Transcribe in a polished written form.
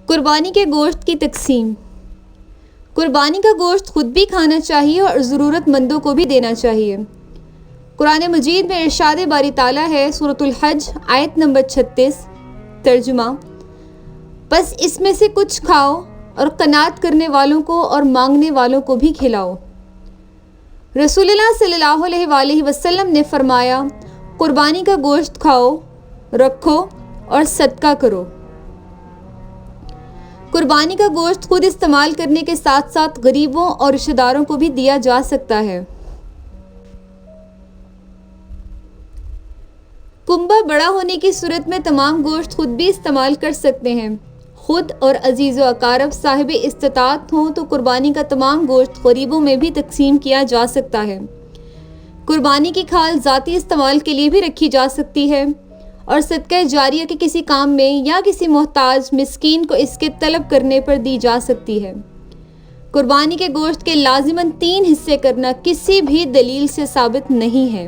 قربانی کے گوشت کی تقسیم۔ قربانی کا گوشت خود بھی کھانا چاہیے اور ضرورت مندوں کو بھی دینا چاہیے۔ قرآن مجید میں ارشاد باری تعالیٰ ہے، سورۃ الحج آیت نمبر 36، ترجمہ: بس اس میں سے کچھ کھاؤ اور قناعت کرنے والوں کو اور مانگنے والوں کو بھی کھلاؤ۔ رسول اللہ صلی اللہ علیہ وآلہ وسلم نے فرمایا، قربانی کا گوشت کھاؤ، رکھو اور صدقہ کرو۔ قربانی کا گوشت خود استعمال کرنے کے ساتھ ساتھ غریبوں اور رشتہ داروں کو بھی دیا جا سکتا ہے۔ کنبہ بڑا ہونے کی صورت میں تمام گوشت خود بھی استعمال کر سکتے ہیں۔ خود اور عزیز و اقارب صاحب استطاعت ہوں تو قربانی کا تمام گوشت غریبوں میں بھی تقسیم کیا جا سکتا ہے۔ قربانی کی کھال ذاتی استعمال کے لیے بھی رکھی جا سکتی ہے اور صدقہ جاریہ کے کسی کام میں یا کسی محتاج مسکین کو اس کے طلب کرنے پر دی جا سکتی ہے۔ قربانی کے گوشت کے لازماً 3 حصے کرنا کسی بھی دلیل سے ثابت نہیں ہے۔